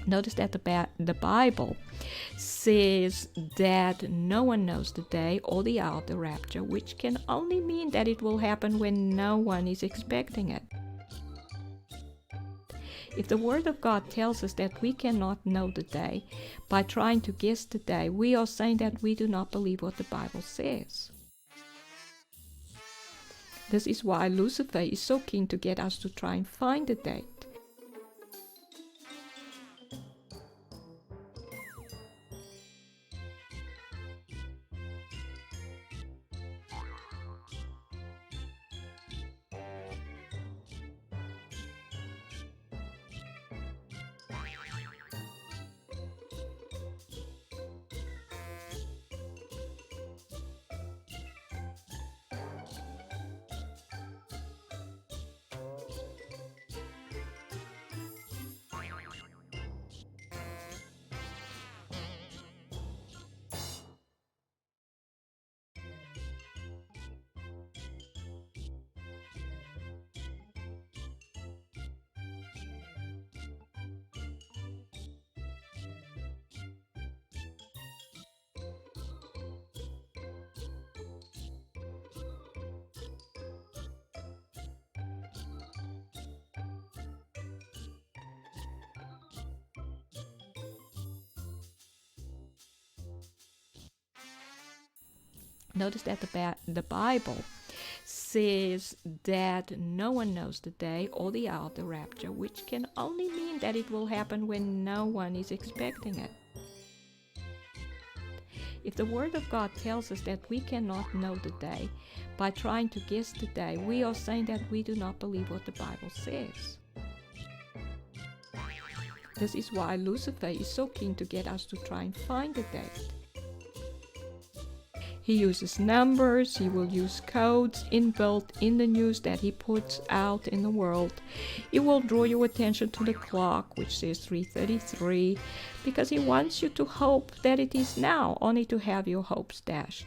Notice that the Bible says that no one knows the day or the hour of the rapture, which can only mean that it will happen when no one is expecting it. If the Word of God tells us that we cannot know the day by trying to guess the day, we are saying that we do not believe what the Bible says. This is why Lucifer is so keen to get us to try and find the date. Notice that the Bible says that no one knows the day or the hour of the rapture, which can only mean that it will happen when no one is expecting it. If the Word of God tells us that we cannot know the day by trying to guess the day, we are saying that we do not believe what the Bible says. This is why Lucifer is so keen to get us to try and find the date. He uses numbers, he will use codes inbuilt in the news that he puts out in the world. He will draw your attention to the clock, which says 3:33, because he wants you to hope that it is now, only to have your hopes dashed.